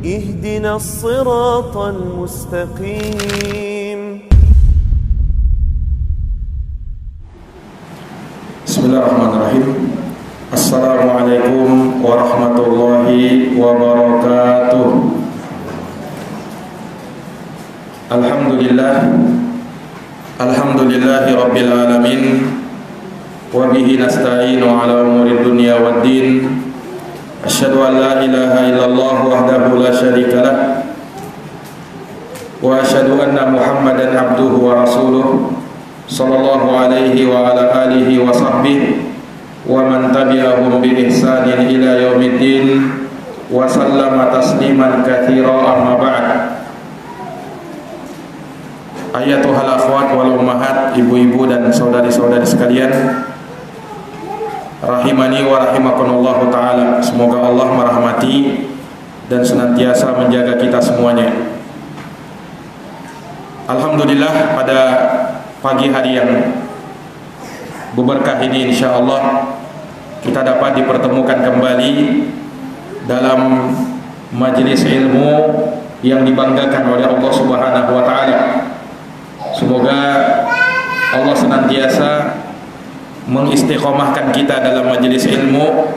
اهدنا الصراط المستقيم. Bismillahirrahmanirrahim. Assalamualaikum warahmatullahi wabarakatuh. Alhamdulillahi rabbil alamin. Wa bihi nasta'inu ala umuri dunya waddin. Asyhadu an la ilaha illallah wahdahu la syarika lah. Wa asyhadu anna Muhammadan abduhu wa rasuluh. Sallallahu alaihi wa ala alihi wa sahbihi wa man tabi'ahum bi ihsanin ila yaumiddin wa sallama tasliman katsira, amma ba'd. Ayatuhal akhwat wal ummahat, ibu-ibu dan saudari-saudari sekalian, rahimani wa rahimakumullah ta'ala. Semoga Allah merahmati dan senantiasa menjaga kita semuanya. Alhamdulillah, pada pagi hari yang berberkah ini insyaallah kita dapat dipertemukan kembali dalam majelis ilmu yang dibanggakan oleh Allah Subhanahu wa taala. Semoga Allah senantiasa mengistiqomahkan kita dalam majelis ilmu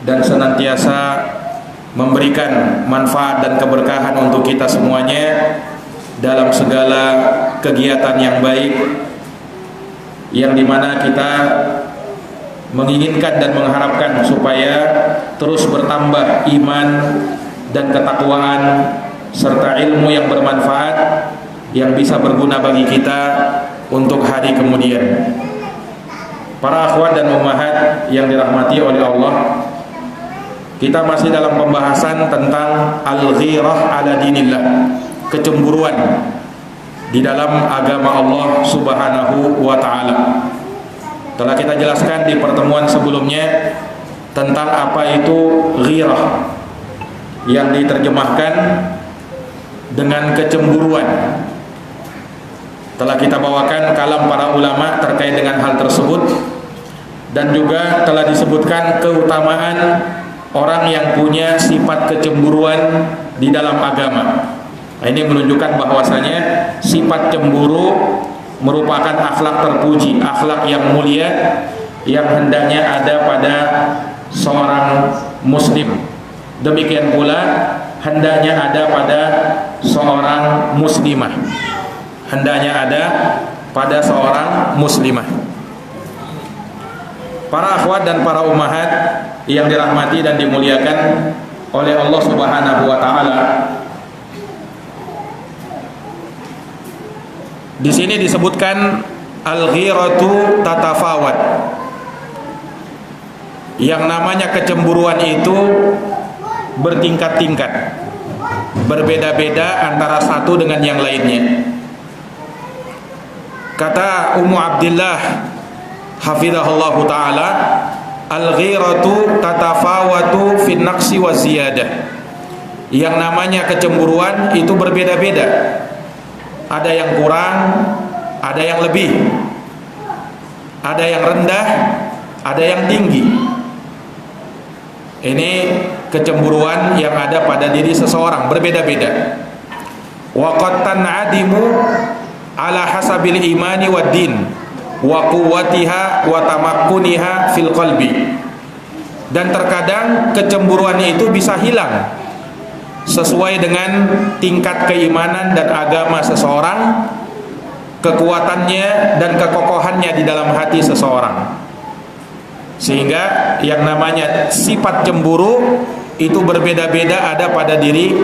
dan senantiasa memberikan manfaat dan keberkahan untuk kita semuanya dalam segala kegiatan yang baik, yang dimana kita menginginkan dan mengharapkan supaya terus bertambah iman dan ketakwaan serta ilmu yang bermanfaat yang bisa berguna bagi kita untuk hari kemudian. Para akhwat dan ummahat yang dirahmati oleh Allah, kita masih dalam pembahasan tentang al-ghirah ala dinillah, kecemburuan di dalam agama Allah Subhanahu wa taala. Telah kita jelaskan di pertemuan sebelumnya tentang apa itu ghirah, yang diterjemahkan dengan kecemburuan. Telah kita bawakan kalam para ulama terkait dengan hal tersebut, dan juga telah disebutkan keutamaan orang yang punya sifat kecemburuan di dalam agama. Nah, ini menunjukkan bahwasanya sifat cemburu merupakan akhlak terpuji, akhlak yang mulia yang hendaknya ada pada seorang muslim. Demikian pula hendaknya ada pada seorang muslimah. Hendaknya ada pada seorang muslimah. Para akhwat dan para ummahat yang dirahmati dan dimuliakan oleh Allah Subhanahu wa taala, di sini disebutkan al-ghiratu tatafawat. Yang namanya kecemburuan itu bertingkat-tingkat, berbeda-beda antara satu dengan yang lainnya. Kata Ummu Abdillah hafizahullahu taala, al-ghiratu tatafawatu fin naqsi wa ziyadah. Yang namanya kecemburuan itu berbeda-beda. Ada yang kurang, ada yang lebih, ada yang rendah, ada yang tinggi. Ini kecemburuan yang ada pada diri seseorang, berbeda-beda. Wa qad tan'adimu ala hasabil imani wad din wa quwwatiha wa tamakkuniha fil qalbi. Dan terkadang kecemburuan itu bisa hilang sesuai dengan tingkat keimanan dan agama seseorang, kekuatannya dan kekokohannya di dalam hati seseorang. Sehingga yang namanya sifat cemburu itu berbeda-beda ada pada diri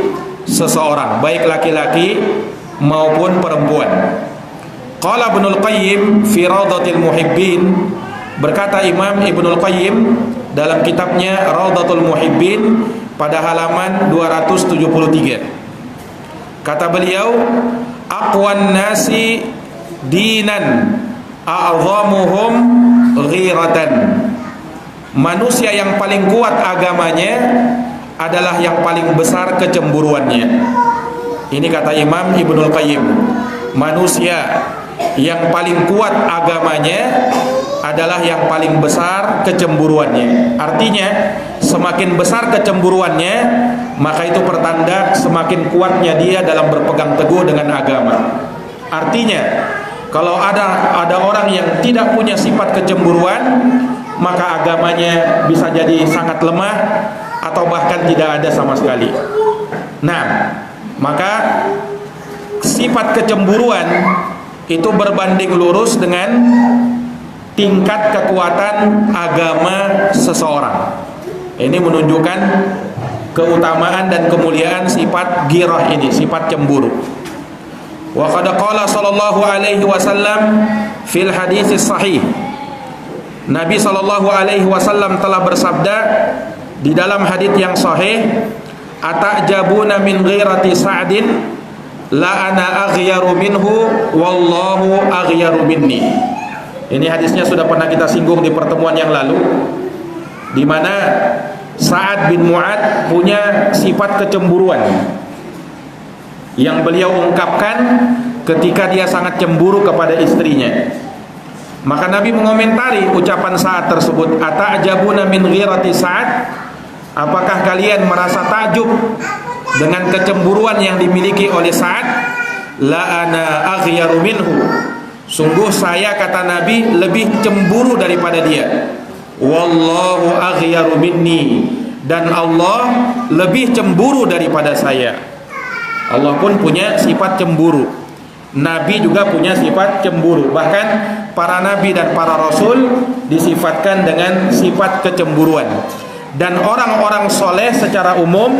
seseorang, baik laki-laki maupun perempuan. Qala Ibnul Qayyim fi Rawdatil Muhibbin, berkata Imam Ibnul Qayyim dalam kitabnya Rawdatul Muhibbin pada halaman 273. Kata beliau, aqwan nasi dinan a'zamuhum ghiratan. Manusia yang paling kuat agamanya adalah yang paling besar kecemburuannya. Ini kata Imam Ibnul Qayyim. Manusia yang paling kuat agamanya adalah yang paling besar kecemburuannya. Artinya semakin besar kecemburuannya, maka itu pertanda semakin kuatnya dia dalam berpegang teguh dengan agama. Artinya kalau ada orang yang tidak punya sifat kecemburuan, maka agamanya bisa jadi sangat lemah atau bahkan tidak ada sama sekali. Nah, maka sifat kecemburuan itu berbanding lurus dengan tingkat kekuatan agama seseorang. Ini menunjukkan keutamaan dan kemuliaan sifat ghirah ini, sifat cemburu. Wa qad qala sallallahu alaihi wasallam fil hadits sahih. Nabi sallallahu alaihi wasallam telah bersabda di dalam hadits yang sahih, "Atajabuna min ghirati Sa'din la ana aghyaru minhu wallahu aghyaru minni." Ini hadisnya sudah pernah kita singgung di pertemuan yang lalu, di mana Sa'ad bin Mu'ad punya sifat kecemburuan yang beliau ungkapkan ketika dia sangat cemburu kepada istrinya. Maka Nabi mengomentari ucapan Sa'ad tersebut, "Ata'jabuna min ghirati Sa'ad?" Apakah kalian merasa takjub dengan kecemburuan yang dimiliki oleh Sa'ad? La ana aghyaru minhu. Sungguh saya, kata Nabi, lebih cemburu daripada dia. Wallahu aghyaru minni. Dan Allah lebih cemburu daripada saya. Allah pun punya sifat cemburu. Nabi juga punya sifat cemburu. Bahkan para nabi dan para rasul disifatkan dengan sifat kecemburuan. Dan orang-orang soleh secara umum,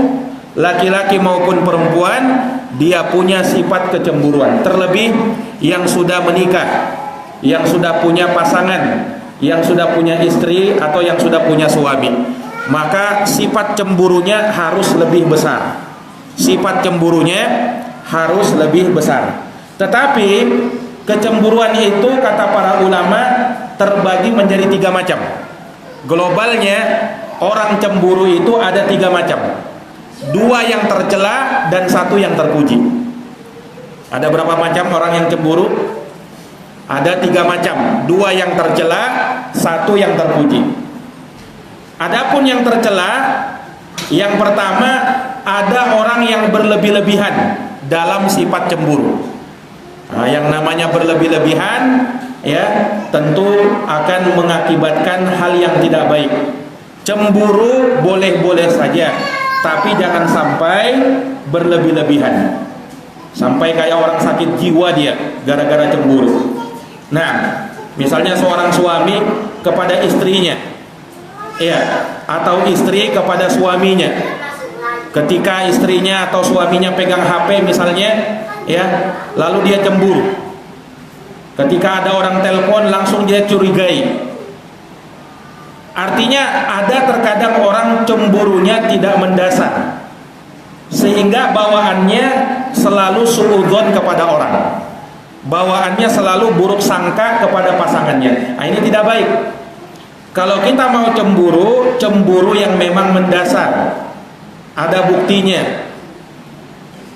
laki-laki maupun perempuan, dia punya sifat kecemburuan. Terlebih yang sudah menikah, yang sudah punya pasangan, yang sudah punya istri atau yang sudah punya suami, maka sifat cemburunya harus lebih besar. Sifat cemburunya harus lebih besar. Tetapi kecemburuan itu, kata para ulama, terbagi menjadi 3 macam. Globalnya orang cemburu itu ada 3 macam. 2 yang tercela dan 1 yang terpuji. Ada berapa macam orang yang cemburu? Ada 3 macam. 2 yang tercela, 1 yang terpuji. Adapun yang tercela, yang pertama, ada orang yang berlebih-lebihan dalam sifat cemburu. Nah, yang namanya berlebih-lebihan, ya, tentu akan mengakibatkan hal yang tidak baik. Cemburu boleh-boleh saja, tapi jangan sampai berlebih-lebihan, sampai kayak orang sakit jiwa dia gara-gara cemburu. Nah, misalnya seorang suami kepada istrinya, ya, atau istri kepada suaminya. Ketika istrinya atau suaminya pegang HP misalnya, ya, lalu dia cemburu. Ketika ada orang telepon langsung dia curigai. Artinya ada terkadang orang cemburunya tidak mendasar, sehingga bawaannya selalu suudzon kepada orang, bawaannya selalu buruk sangka kepada pasangannya. Nah, ini tidak baik. Kalau kita mau cemburu, cemburu yang memang mendasar, ada buktinya.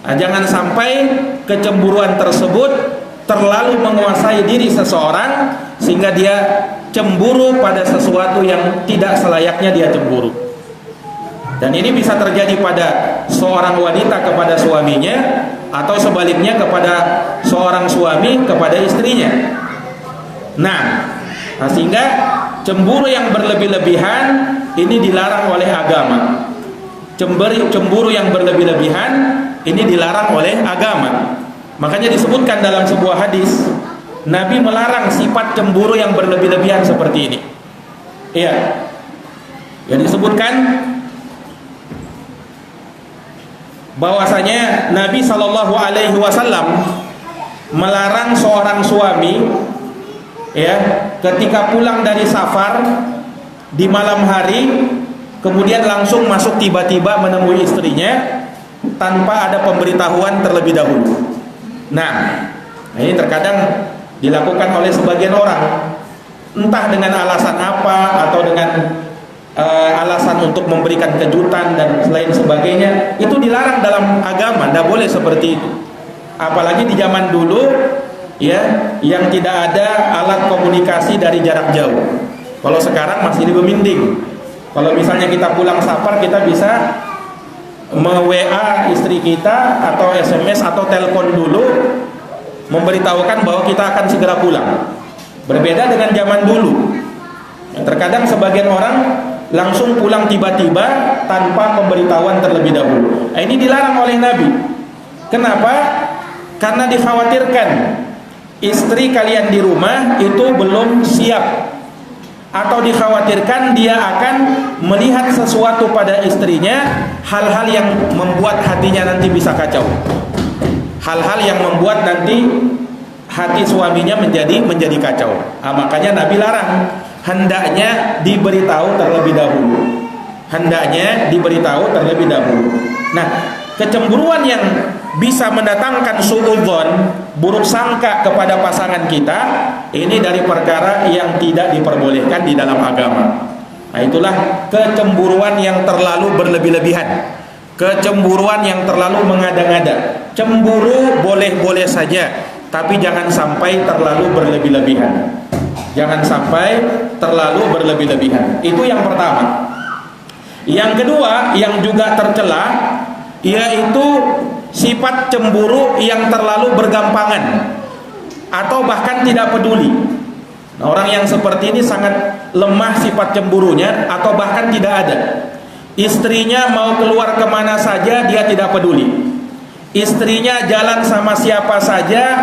Nah, jangan sampai kecemburuan tersebut terlalu menguasai diri seseorang sehingga dia cemburu pada sesuatu yang tidak selayaknya dia cemburu. Dan ini bisa terjadi pada seorang wanita kepada suaminya, atau sebaliknya kepada seorang suami kepada istrinya. Nah, sehingga cemburu yang berlebih-lebihan ini dilarang oleh agama. Cemburu yang berlebih-lebihan ini dilarang oleh agama. Makanya disebutkan dalam sebuah hadis, Nabi melarang sifat cemburu yang berlebih-lebihan seperti ini. Iya. Yang disebutkan bahwasanya Nabi Shallallahu Alaihi Wasallam melarang seorang suami, ya, ketika pulang dari safar di malam hari, kemudian langsung masuk tiba-tiba menemui istrinya tanpa ada pemberitahuan terlebih dahulu. Nah, ini terkadang dilakukan oleh sebagian orang, entah dengan alasan apa atau dengan alasan untuk memberikan kejutan dan lain sebagainya. Itu dilarang dalam agama, tidak boleh seperti itu. Apalagi di zaman dulu ya, yang tidak ada alat komunikasi dari jarak jauh. Kalau sekarang masih dimending. Kalau misalnya kita pulang safar, kita bisa me-WA istri kita atau SMS atau telepon dulu memberitahukan bahwa kita akan segera pulang. Berbeda dengan zaman dulu. Terkadang sebagian orang langsung pulang tiba-tiba tanpa pemberitahuan terlebih dahulu. Nah, ini dilarang oleh Nabi. Kenapa? Karena dikhawatirkan istri kalian di rumah itu belum siap, atau dikhawatirkan dia akan melihat sesuatu pada istrinya, hal-hal yang membuat hatinya nanti bisa kacau, hal-hal yang membuat nanti hati suaminya menjadi kacau. Makanya Nabi larang, hendaknya diberitahu terlebih dahulu. Nah, kecemburuan yang bisa mendatangkan suudzon, buruk sangka kepada pasangan kita, ini dari perkara yang tidak diperbolehkan di dalam agama. Nah, itulah kecemburuan yang terlalu berlebih-lebihan, kecemburuan yang terlalu mengada-ngada. Cemburu boleh-boleh saja, tapi jangan sampai terlalu berlebih-lebihan. Itu yang pertama. Yang kedua yang juga tercela, yaitu sifat cemburu yang terlalu bergampangan atau bahkan tidak peduli. Nah, orang yang seperti ini sangat lemah sifat cemburunya, atau bahkan tidak ada. Istrinya mau keluar kemana saja dia tidak peduli. Istrinya jalan sama siapa saja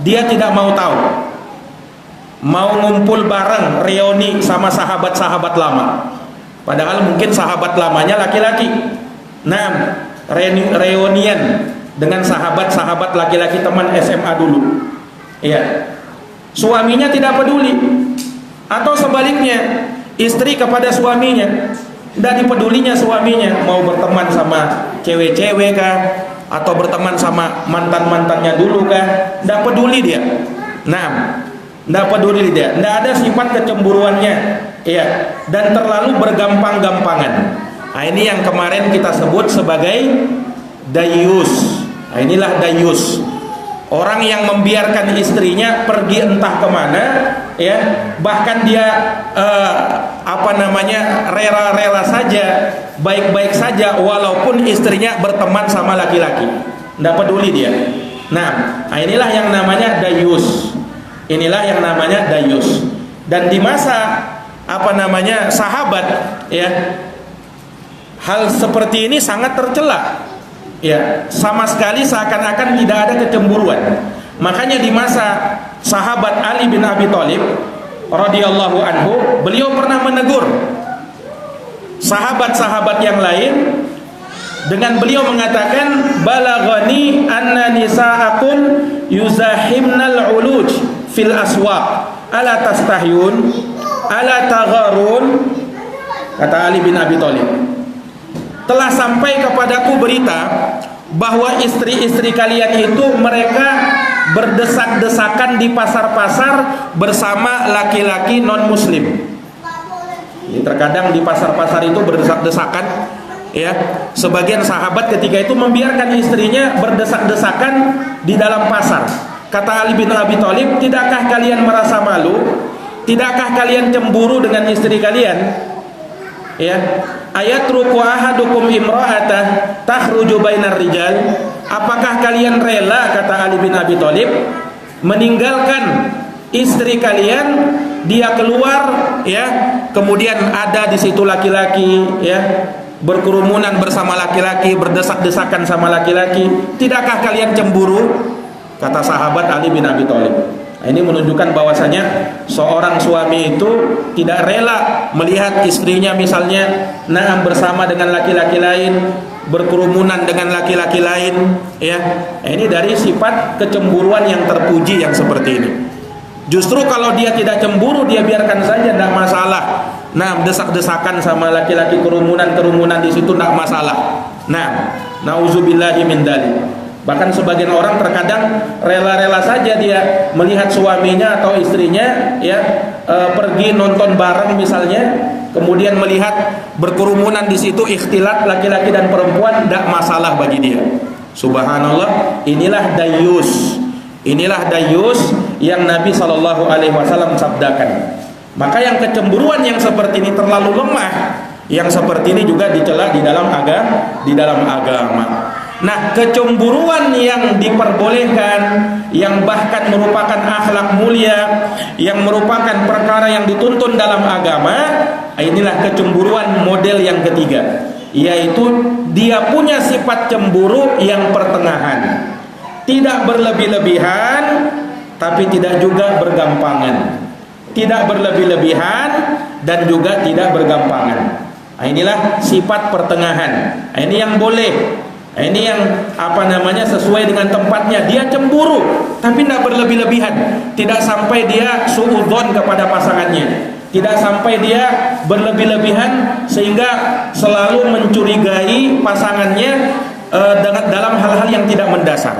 dia tidak mau tahu. Mau ngumpul bareng reuni sama sahabat-sahabat lama, padahal mungkin sahabat lamanya laki-laki. Nah, reunian dengan sahabat-sahabat laki-laki teman SMA dulu, ya, suaminya tidak peduli. Atau sebaliknya, istri kepada suaminya tidak dipedulinya suaminya, mau berteman sama cewek-cewek kah, atau berteman sama mantan-mantannya dulu kah, tidak peduli dia. Nah, tidak peduli dia, tidak ada sifat kecemburuannya, ya, dan terlalu bergampang-gampangan. Nah, ini yang kemarin kita sebut sebagai dayus. Nah, inilah dayus, orang yang membiarkan istrinya pergi entah kemana, ya, bahkan dia rela-rela saja, baik-baik saja walaupun istrinya berteman sama laki-laki, tidak peduli dia. Nah, inilah yang namanya dayus. Dan di masa sahabat, ya, hal seperti ini sangat tercela, ya, sama sekali seakan-akan tidak ada kecemburuan. Makanya di masa sahabat Ali bin Abi Thalib radhiyallahu anhu, beliau pernah menegur sahabat-sahabat yang lain dengan beliau mengatakan, balaghani anna nisa'akum yuzahimnal uluj fil aswaq ala tastahyun ala tagharun. Kata Ali bin Abi Thalib, telah sampai kepadaku berita bahwa istri-istri kalian itu mereka berdesak-desakan di pasar-pasar bersama laki-laki non-muslim. Terkadang di pasar-pasar itu berdesak-desakan, ya. Sebagian sahabat ketika itu membiarkan istrinya berdesak-desakan di dalam pasar. Kata Ali bin Abi Thalib, tidakkah kalian merasa malu? Tidakkah kalian cemburu dengan istri kalian? Ya, ayatruku ahadukum imra'atah takhruju bainar rijal. Apakah kalian rela, kata Ali bin Abi Thalib, meninggalkan istri kalian, dia keluar, ya, kemudian ada di situ laki-laki, ya, berkerumunan bersama laki-laki, berdesak-desakan sama laki-laki, tidakkah kalian cemburu? Kata sahabat Ali bin Abi Thalib. Nah, ini menunjukkan bahwasanya seorang suami itu tidak rela melihat istrinya misalnya bersama dengan laki-laki lain, berkerumunan dengan laki-laki lain, ya. Nah, ini dari sifat kecemburuan yang terpuji yang seperti ini. Justru kalau dia tidak cemburu, dia biarkan saja, tidak masalah. Nah, desak-desakan sama laki-laki, kerumunan di situ tidak masalah. Nah, nauzubillahi min dzalik. Bahkan sebagian orang terkadang rela-rela saja dia melihat suaminya atau istrinya, ya, pergi nonton bareng misalnya, kemudian melihat berkerumunan di situ, ikhtilat laki-laki dan perempuan, tidak masalah bagi dia. Subhanallah, inilah dayus. Inilah dayus yang Nabi SAW sabdakan. Maka yang kecemburuan yang seperti ini terlalu lemah, yang seperti ini juga dicela di dalam agama. Nah, kecemburuan yang diperbolehkan, yang bahkan merupakan akhlak mulia, yang merupakan perkara yang dituntun dalam agama, inilah kecemburuan model yang ketiga, yaitu dia punya sifat cemburu yang pertengahan, tidak berlebih-lebihan tapi tidak juga bergampangan, tidak berlebih-lebihan dan juga tidak bergampangan. Nah, inilah sifat pertengahan. Nah, ini yang boleh. Nah, ini yang sesuai dengan tempatnya. Dia cemburu tapi tidak berlebih-lebihan, tidak sampai dia suudzon kepada pasangannya, tidak sampai dia berlebih-lebihan sehingga selalu mencurigai pasangannya dalam hal-hal yang tidak mendasar.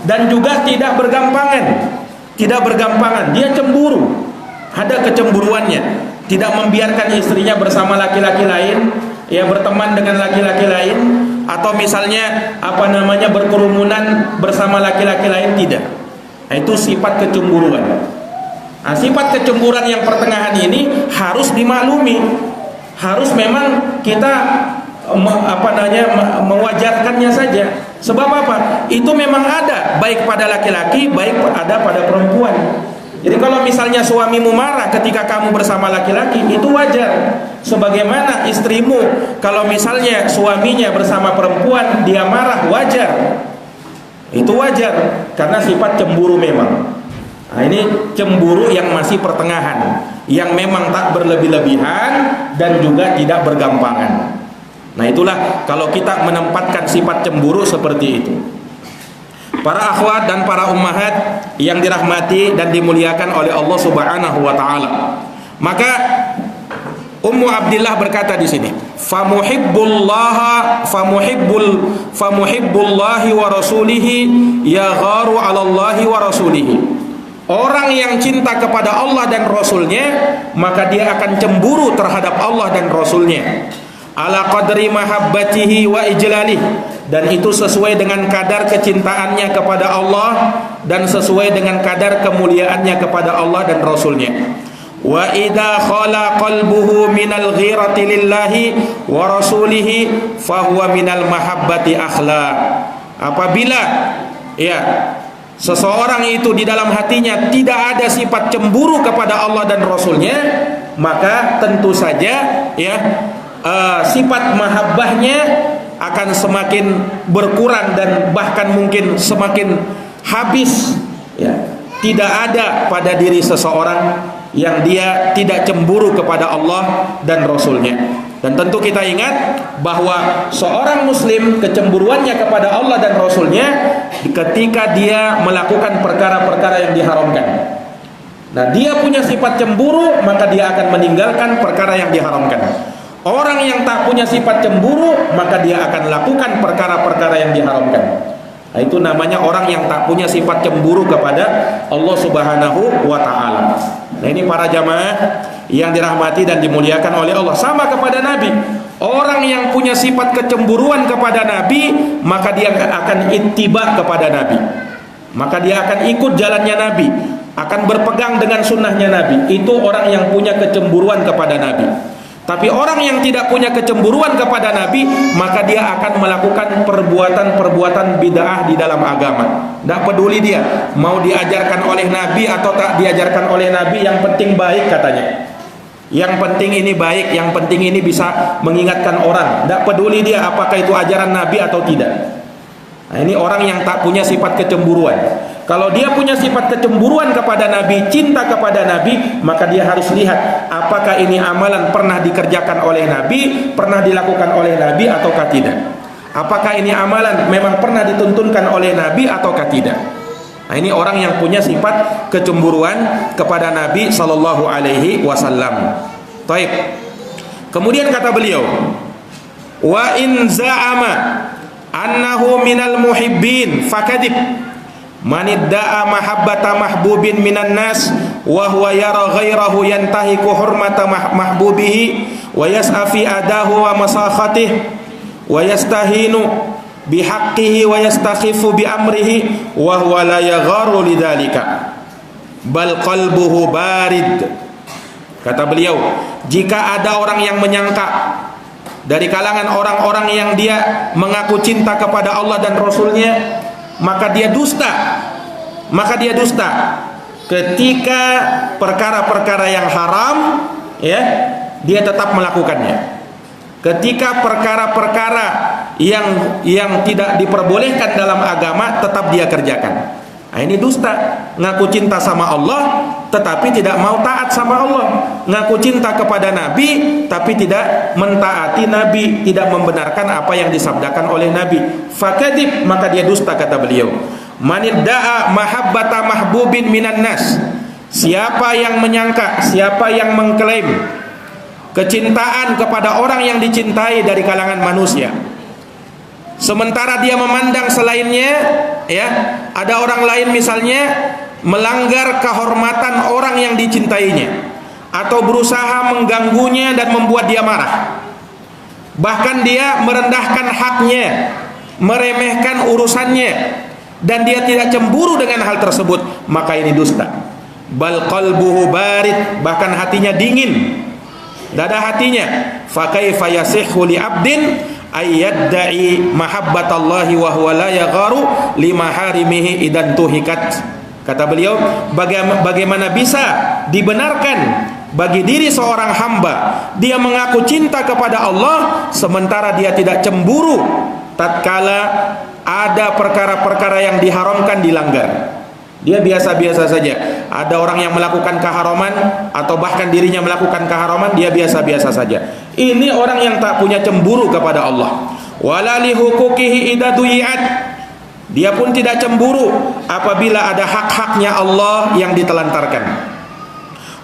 Dan juga tidak bergampangan. Tidak bergampangan, dia cemburu, ada kecemburuannya, tidak membiarkan istrinya bersama laki-laki lain, ya, berteman dengan laki-laki lain, atau misalnya berkerumunan bersama laki-laki lain, tidak. Nah, itu sifat kecemburuan. Nah, sifat kecemburuan yang pertengahan ini harus dimaklumi, harus memang kita mewajarkannya saja. Sebab apa? Itu memang ada, baik pada laki-laki, baik ada pada perempuan. Jadi kalau misalnya suamimu marah ketika kamu bersama laki-laki, itu wajar. Sebagaimana istrimu, kalau misalnya suaminya bersama perempuan, dia marah, wajar. Itu wajar, karena sifat cemburu memang. Nah, ini cemburu yang masih pertengahan, yang memang tak berlebih-lebihan dan juga tidak bergampangan. Nah, itulah kalau kita menempatkan sifat cemburu seperti itu. Para akhwat dan para ummahat yang dirahmati dan dimuliakan oleh Allah Subhanahu wa taala. Maka Ummu Abdillah berkata di sini, famuhibbullahi wa rasulihi yagharu 'ala Allahi wa rasulihi. Orang yang cinta kepada Allah dan Rasulnya, maka dia akan cemburu terhadap Allah dan Rasulnya. Ala qadri mahabbatihi wa ijlalih, dan itu sesuai dengan kadar kecintaannya kepada Allah dan sesuai dengan kadar kemuliaannya kepada Allah dan Rasulnya. Wa idza khala qalbuhu minal ghirati lillahi wa rasulihi fahuwa minal mahabbati akhla. Apabila seseorang itu di dalam hatinya tidak ada sifat cemburu kepada Allah dan Rasulnya, maka tentu saja sifat mahabbahnya akan semakin berkurang dan bahkan mungkin semakin habis. Tidak ada pada diri seseorang yang dia tidak cemburu kepada Allah dan Rasulnya. Dan tentu kita ingat bahwa seorang muslim kecemburuannya kepada Allah dan Rasulnya ketika dia melakukan perkara-perkara yang diharamkan. Nah, dia punya sifat cemburu, maka dia akan meninggalkan perkara yang diharamkan. Orang yang tak punya sifat cemburu, maka dia akan lakukan perkara-perkara yang diharamkan. Nah, itu namanya orang yang tak punya sifat cemburu kepada Allah Subhanahu wa taala. Nah, ini para jamaah yang dirahmati dan dimuliakan oleh Allah. Sama kepada Nabi. Orang yang punya sifat kecemburuan kepada Nabi, maka dia akan ittiba kepada Nabi. Maka dia akan ikut jalannya Nabi, akan berpegang dengan sunnahnya Nabi. Itu orang yang punya kecemburuan kepada Nabi. Tapi orang yang tidak punya kecemburuan kepada Nabi, maka dia akan melakukan perbuatan-perbuatan bid'ah di dalam agama. Tidak peduli dia mau diajarkan oleh Nabi atau tak diajarkan oleh Nabi, yang penting baik katanya. Yang penting ini baik, yang penting ini bisa mengingatkan orang. Tidak peduli dia apakah itu ajaran Nabi atau tidak. Nah, ini orang yang tak punya sifat kecemburuan. Kalau dia punya sifat kecemburuan kepada Nabi, cinta kepada Nabi, maka dia harus lihat apakah ini amalan pernah dikerjakan oleh Nabi, pernah dilakukan oleh Nabi ataukah tidak. Apakah ini amalan memang pernah dituntunkan oleh Nabi ataukah tidak. Nah, ini orang yang punya sifat kecemburuan kepada Nabi sallallahu alaihi wasallam. Baik. Kemudian kata beliau, wa in za'ama annahu minal muhibbin fakadib. Man idda'a mahabbata mahbubin minan nas wa huwa yara ghairahu yantahiku hurmata mahbubihi wa yas'a fi adahu wa masakhatih wa yastahinu bihaqqihi wa yastakhifu bi amrihi wa huwa la yagharu lidzalika bal qalbuhu barid. Kata beliau, jika ada orang yang menyangka dari kalangan orang-orang yang dia mengaku cinta kepada Allah dan Rasulnya, maka dia dusta. Ketika perkara-perkara yang haram, ya, dia tetap melakukannya. Ketika perkara-perkara yang tidak diperbolehkan dalam agama, tetap dia kerjakan. Nah, ini dusta. Ngaku cinta sama Allah tetapi tidak mau taat sama Allah. Ngaku cinta kepada Nabi tapi tidak mentaati Nabi, tidak membenarkan apa yang disabdakan oleh Nabi. Fakadzib, maka dia dusta, kata beliau. Manidda'a mahabbata mahbubin minan nas. Siapa yang menyangka, siapa yang mengklaim kecintaan kepada orang yang dicintai dari kalangan manusia, sementara dia memandang selainnya, ya, ada orang lain misalnya melanggar kehormatan orang yang dicintainya atau berusaha mengganggunya dan membuat dia marah, bahkan dia merendahkan haknya, meremehkan urusannya, dan dia tidak cemburu dengan hal tersebut, maka ini dusta. Bal qalbuhu barid, bahkan hatinya dingin, dada hatinya. Fa kaifa yasihhu li 'abdin ayyadda'i mahabbatallahi wa huwa la yagharu lima harimihi idan tuhikat. Kata beliau, bagaimana bisa dibenarkan bagi diri seorang hamba dia mengaku cinta kepada Allah sementara dia tidak cemburu tatkala ada perkara-perkara yang diharamkan dilanggar. Dia biasa-biasa saja. Ada orang yang melakukan keharaman atau bahkan dirinya melakukan keharaman, dia biasa-biasa saja. Ini orang yang tak punya cemburu kepada Allah. Wala li huquqihi idza duyi'at. Dia pun tidak cemburu apabila ada hak-haknya Allah yang ditelantarkan.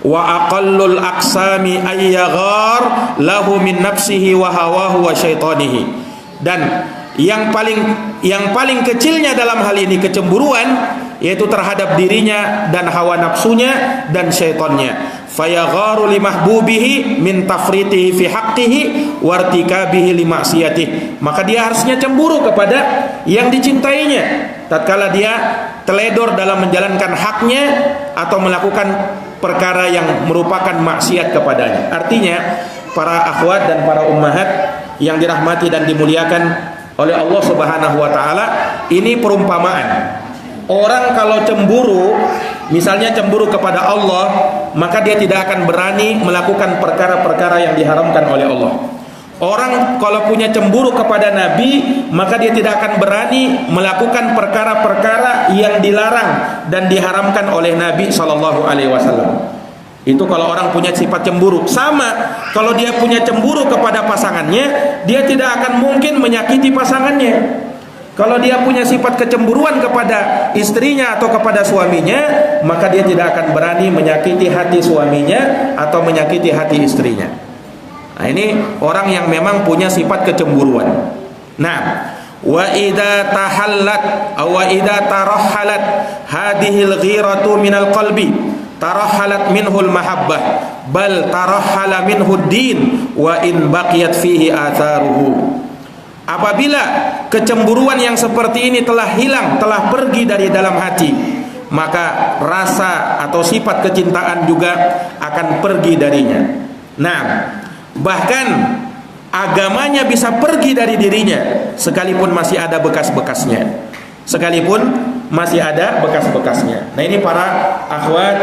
Wa aqallul aqsami ayyaghar lahu min nafsihi wa hawahu wa syaitanihi. Dan yang paling kecilnya dalam hal ini kecemburuan, yaitu terhadap dirinya dan hawa nafsunya dan syaitannya. Fayagharu limahbubihi min tafritihi fi haqqihi wartikabihi limaksiyatihi. Maka dia harusnya cemburu kepada yang dicintainya tatkala dia teledor dalam menjalankan haknya atau melakukan perkara yang merupakan maksiat kepadanya. Artinya, para akhwat dan para ummahat yang dirahmati dan dimuliakan oleh Allah Subhanahu wa taala, ini perumpamaan. Orang kalau cemburu, misalnya cemburu kepada Allah, maka dia tidak akan berani melakukan perkara-perkara yang diharamkan oleh Allah. Orang kalau punya cemburu kepada Nabi, maka dia tidak akan berani melakukan perkara-perkara yang dilarang dan diharamkan oleh Nabi sallallahu alaihi wasallam. Itu kalau orang punya sifat cemburu. Sama, kalau dia punya cemburu kepada pasangannya, dia tidak akan mungkin menyakiti pasangannya. Kalau dia punya sifat kecemburuan kepada istrinya atau kepada suaminya, maka dia tidak akan berani menyakiti hati suaminya atau menyakiti hati istrinya. Nah, ini orang yang memang punya sifat kecemburuan. Nah, wa idza tahallat aw wa idza tarahalat hadhil ghiratu minal qalbi tarahalat minhul mahabbah bal tarahala minhud din wa in baqiyat fihi atharuhu. Apabila kecemburuan yang seperti ini telah hilang, telah pergi dari dalam hati, maka rasa atau sifat kecintaan juga akan pergi darinya. Nah, bahkan agamanya bisa pergi dari dirinya sekalipun masih ada bekas-bekasnya. Nah, ini para akhwat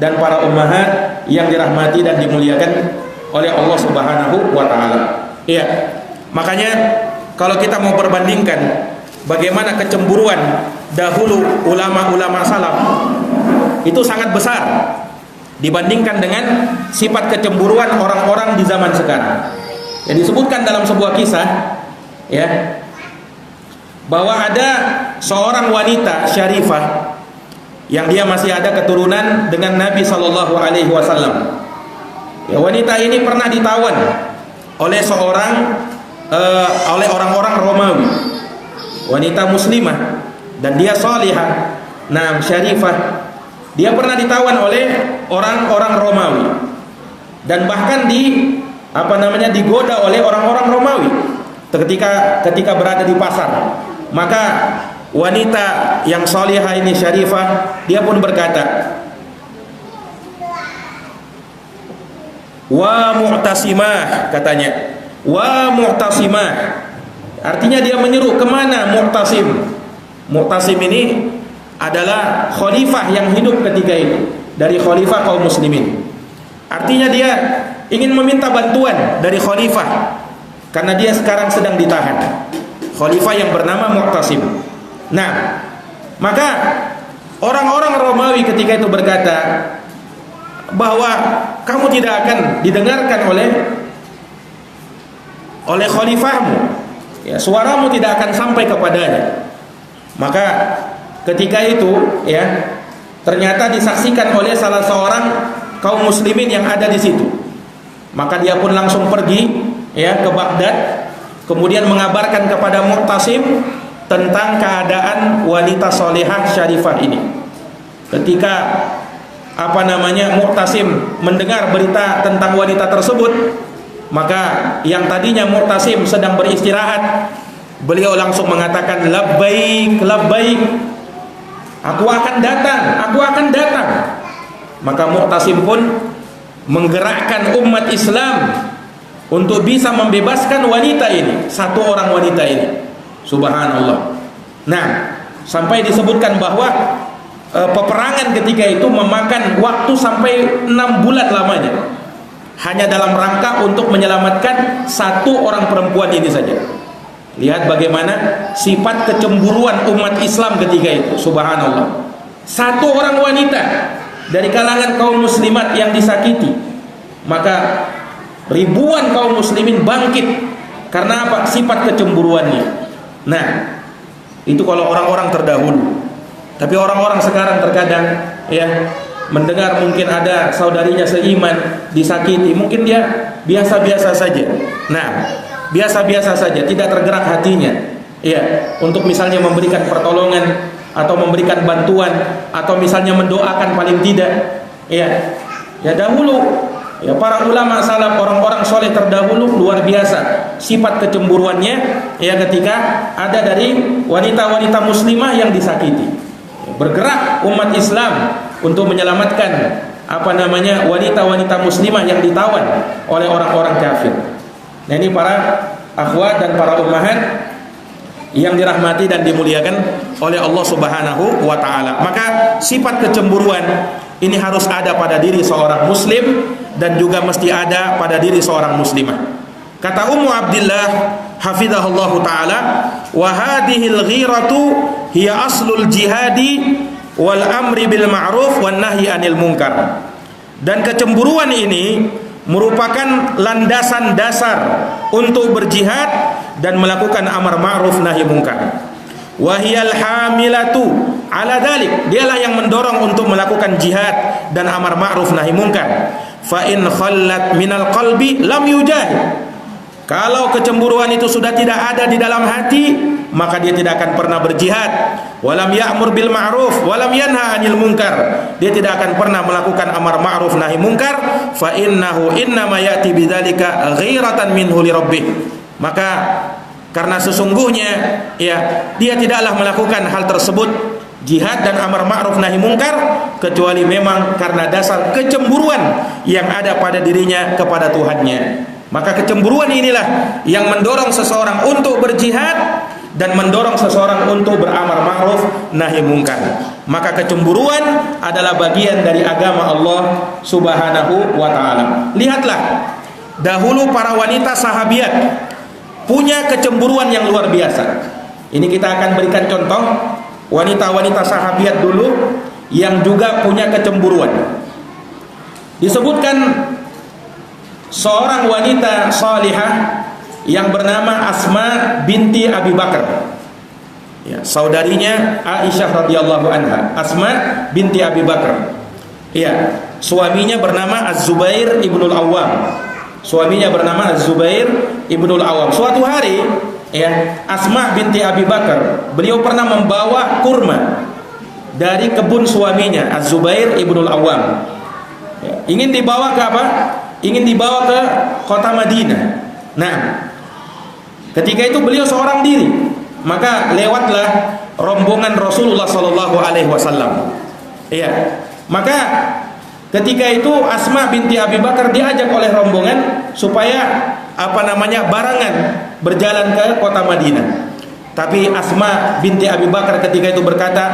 dan para ummahat yang dirahmati dan dimuliakan oleh Allah Subhanahu wa taala. Iya. Makanya kalau kita mau perbandingkan bagaimana kecemburuan dahulu ulama-ulama salaf, itu sangat besar dibandingkan dengan sifat kecemburuan orang-orang di zaman sekarang. Yang disebutkan dalam sebuah kisah, ya, bahwa ada seorang wanita syarifah yang dia masih ada keturunan dengan Nabi Shallallahu Alaihi Wasallam. Ya, wanita ini pernah ditawan oleh oleh orang-orang Romawi, wanita muslimah dan dia salihah, nah syarifah. Dia pernah ditawan oleh orang-orang Romawi dan bahkan digoda oleh orang-orang Romawi. ketika berada di pasar. Maka wanita yang salihah ini, syarifah, dia pun berkata, wa mu'tasimah, katanya, wa mu'tasimah, artinya dia menyeru kemana mu'tasim. Mu'tasim ini adalah khalifah yang hidup ketika itu, dari khalifah kaum muslimin. Artinya dia ingin meminta bantuan dari khalifah, karena dia sekarang sedang ditahan, khalifah yang bernama Mu'tasim. Nah, maka orang-orang Romawi ketika itu berkata bahwa kamu tidak akan didengarkan oleh khalifahmu, ya, suaramu tidak akan sampai kepadanya. Maka ketika itu, ya, ternyata disaksikan oleh salah seorang kaum muslimin yang ada di situ. Maka dia pun langsung pergi, ya, ke Baghdad, kemudian mengabarkan kepada Mu'tasim tentang keadaan wanita solehah syarifah ini. Ketika Mu'tasim mendengar berita tentang wanita tersebut, maka yang tadinya Mu'tasim sedang beristirahat, beliau langsung mengatakan, labbaik, labbaik, aku akan datang. Maka Mu'tasim pun menggerakkan umat Islam untuk bisa membebaskan wanita ini, satu orang wanita ini. Subhanallah. Nah, sampai disebutkan bahwa peperangan ketika itu memakan waktu sampai 6 bulan lamanya, hanya dalam rangka untuk menyelamatkan satu orang perempuan ini saja. Lihat bagaimana sifat kecemburuan umat Islam ketika itu. Subhanallah. Satu orang wanita dari kalangan kaum muslimat yang disakiti, maka ribuan kaum muslimin bangkit. Karena apa? Sifat kecemburuannya. Nah, itu kalau orang-orang terdahulu. Tapi orang-orang sekarang terkadang, ya, mendengar mungkin ada saudarinya seiman disakiti, mungkin dia biasa-biasa saja. Nah, biasa-biasa saja, tidak tergerak hatinya, ya, untuk misalnya memberikan pertolongan atau memberikan bantuan, atau misalnya mendoakan paling tidak, ya. Ya, dahulu, ya, para ulama salaf, orang-orang soleh terdahulu luar biasa sifat kecemburuannya, ya, ketika ada dari wanita-wanita muslimah yang disakiti. Bergerak umat Islam untuk menyelamatkan wanita-wanita muslimah yang ditawan oleh orang-orang kafir. Nah, ini para akhwat dan para ummahat yang dirahmati dan dimuliakan oleh Allah Subhanahu wa taala. Maka sifat kecemburuan ini harus ada pada diri seorang muslim dan juga mesti ada pada diri seorang muslimah. Kata Ummu Abdillah hafizahullahu taala, wa hadhil ghiratu hiya aslul jihadi wal amri bil ma'ruf wan nahyi anil munkar. Dan kecemburuan ini merupakan landasan dasar untuk berjihad dan melakukan amar ma'ruf nahi munkar. Wa hiyal hamilatu ala dzalik, dialah yang mendorong untuk melakukan jihad dan amar ma'ruf nahi munkar. Fa in khallat minal qalbi lam yujahid. Kalau kecemburuan itu sudah tidak ada di dalam hati, maka dia tidak akan pernah berjihad. Walam ya'mur bil ma'ruf walam yanha 'anil munkar. Dia tidak akan pernah melakukan amar ma'ruf nahi munkar. Fa innahu innama ya'ti bidzalika ghairatan minhu li rabbih. Maka karena sesungguhnya, ya, dia tidaklah melakukan hal tersebut, jihad dan amar ma'ruf nahi munkar, kecuali memang karena dasar kecemburuan yang ada pada dirinya kepada Tuhannya. Maka kecemburuan inilah yang mendorong seseorang untuk berjihad dan mendorong seseorang untuk beramar ma'ruf nahi munkar. Maka kecemburuan adalah bagian dari agama Allah Subhanahu wa taala. Lihatlah, dahulu para wanita sahabiat punya kecemburuan yang luar biasa. Ini kita akan berikan contoh wanita-wanita sahabiat dulu yang juga punya kecemburuan. Disebutkan seorang wanita salihah yang bernama Asma binti Abi Bakar, ya, saudarinya Aisyah radhiyallahu anha. Asma binti Abi Bakar, ya, suaminya bernama Az-Zubair ibnul Awwam. Suaminya bernama Az-Zubair ibnul Awwam. Suatu hari, ya, Asma binti Abi Bakar, beliau pernah membawa kurma dari kebun suaminya Az-Zubair ibnul Awwam. Ya, ingin dibawa ke apa? Ingin dibawa ke kota Madinah. Nah, Ketika itu beliau seorang diri, maka lewatlah rombongan Rasulullah Shallallahu Alaihi Wasallam. Iya, maka ketika itu Asma binti Abi Bakar diajak oleh rombongan supaya barangan berjalan ke kota Madinah. Tapi Asma binti Abi Bakar ketika itu berkata,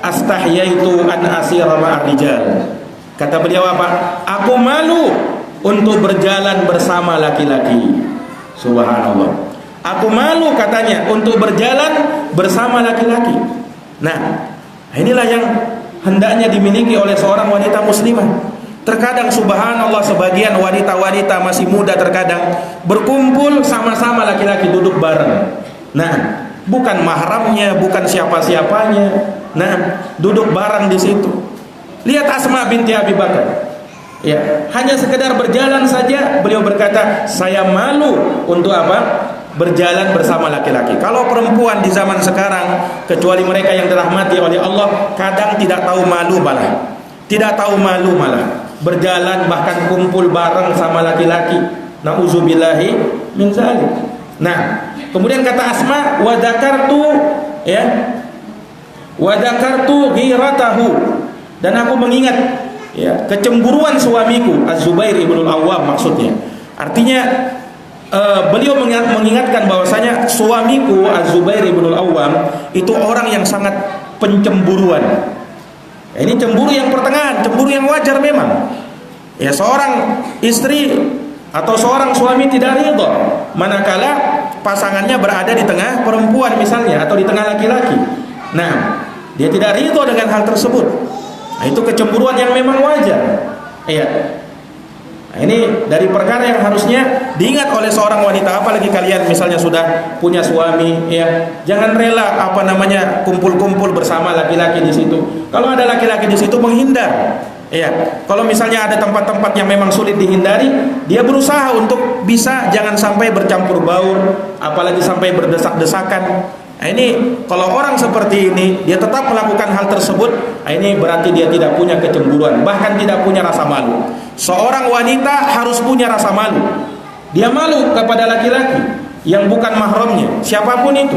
astahyaitu an asira ma'ar rijal. Kata beliau apa? Aku malu untuk berjalan bersama laki-laki. Subhanallah. Aku malu katanya untuk berjalan bersama laki-laki. Nah, inilah yang hendaknya dimiliki oleh seorang wanita muslimah. Terkadang subhanallah sebagian wanita-wanita masih muda terkadang berkumpul sama-sama laki-laki duduk bareng. Nah, bukan mahramnya, bukan siapa-siapanya. Nah, duduk bareng di situ. Lihat Asma binti Abi Bakar. Ya, hanya sekedar berjalan saja beliau berkata, saya malu untuk apa? Berjalan bersama laki-laki. Kalau perempuan di zaman sekarang, kecuali mereka yang dirahmati oleh Allah, kadang tidak tahu malu malah. Tidak tahu malu malah. Berjalan bahkan kumpul bareng sama laki-laki. Nauzubillahi min zalik. Nah, kemudian kata Asma, wa dzakartu ghiratahu, dan aku mengingat kecemburuan suamiku Az-Zubair ibnul Awwam maksudnya. Artinya beliau mengingatkan bahwasanya suamiku Az-Zubair ibnul Awwam itu orang yang sangat pencemburuan. Ini cemburu yang pertengahan, cemburu yang wajar memang. Ya, seorang istri atau seorang suami tidak ridha manakala pasangannya berada di tengah perempuan misalnya atau di tengah laki-laki. Nah, dia tidak ridha dengan hal tersebut. Nah, itu kecemburuan yang memang wajar. Iya. Nah, ini dari perkara yang harusnya diingat oleh seorang wanita, apalagi kalian misalnya sudah punya suami, ya. Jangan rela kumpul-kumpul bersama laki-laki di situ. Kalau ada laki-laki di situ menghindar. Ya, kalau misalnya ada tempat-tempat yang memang sulit dihindari, dia berusaha untuk bisa jangan sampai bercampur baur, apalagi sampai berdesak-desakan. Nah, ini kalau orang seperti ini dia tetap melakukan hal tersebut, nah ini berarti dia tidak punya kecemburuan, bahkan tidak punya rasa malu. Seorang wanita harus punya rasa malu. Dia malu kepada laki-laki yang bukan mahramnya, siapapun itu.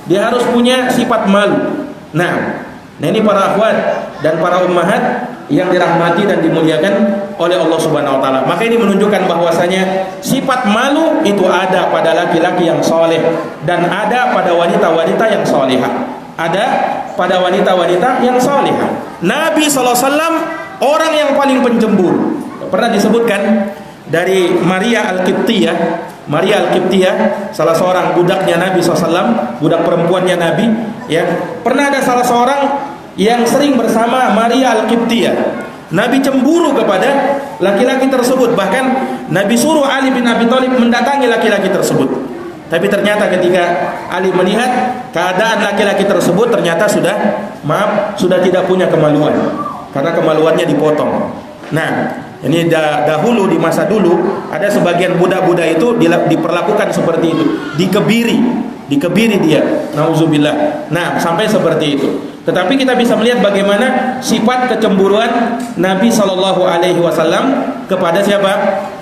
Dia harus punya sifat malu. Nah ini para akhwat dan para ummahat yang dirahmati dan dimuliakan oleh Allah Subhanahu wa taala. Maka ini menunjukkan bahwasanya sifat malu itu ada pada laki-laki yang soleh dan ada pada wanita-wanita yang solehah. Ada pada wanita-wanita yang solehah. Nabi SAW orang yang paling pencemburu. Pernah disebutkan dari Maria Al-Qibtiyah. Maria Al-Qibtiyah salah seorang budaknya Nabi SAW, budak perempuannya Nabi, ya. Pernah ada salah seorang yang sering bersama Maria Al-Qibtiyah. Nabi cemburu kepada laki-laki tersebut. Bahkan Nabi suruh Ali bin Abi Thalib mendatangi laki-laki tersebut. Tapi ternyata ketika Ali melihat keadaan laki-laki tersebut, ternyata sudah tidak punya kemaluan, karena kemaluannya dipotong. Nah, ini dahulu di masa dulu ada sebagian budak-budak itu diperlakukan seperti itu, dikebiri dia, nauzubillah. Nah, sampai seperti itu. Tetapi kita bisa melihat bagaimana sifat kecemburuan Nabi Shallallahu Alaihi Wasallam kepada siapa?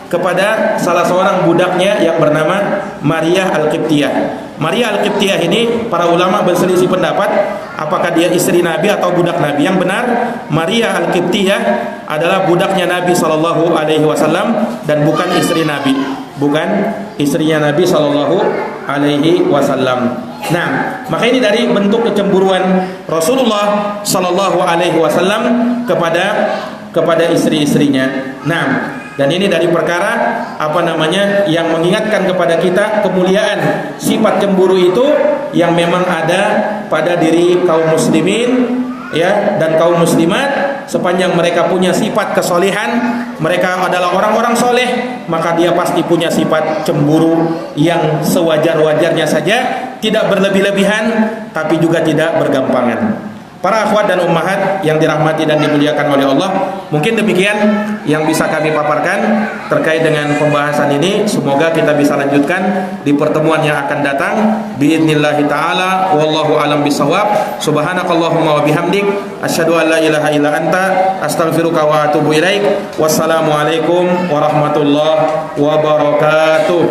Kepada salah seorang budaknya yang bernama Maria Al-Qibtiyah. Maria Al-Qibtiyah ini para ulama berselisih pendapat apakah dia istri Nabi atau budak Nabi. Yang benar Maria Al-Qibtiyah adalah budaknya Nabi Shallallahu Alaihi Wasallam dan bukan istri Nabi, bukan istrinya Nabi Shallallahu Alaihi Wasallam. Nah, maka ini dari bentuk kecemburuan Rasulullah Shallallahu Alaihi Wasallam kepada istri-istrinya. Nah, dan ini dari perkara yang mengingatkan kepada kita kemuliaan sifat cemburu itu yang memang ada pada diri kaum muslimin, ya, dan kaum muslimat. Sepanjang mereka punya sifat kesolehan, mereka adalah orang-orang soleh, maka dia pasti punya sifat cemburu yang sewajar-wajarnya saja, tidak berlebih-lebihan, tapi juga tidak bergampangan. Para akhwat dan ummahat yang dirahmati dan dimuliakan oleh Allah, mungkin demikian yang bisa kami paparkan terkait dengan pembahasan ini. Semoga kita bisa lanjutkan di pertemuan yang akan datang biidznillah taala. Wallahu alam bisawab. Subhanakallahumma wa bihamdik asyhadu an la ilaha illa anta astaghfiruka wa atubu ilaik. Wassalamualaikum warahmatullahi wabarakatuh.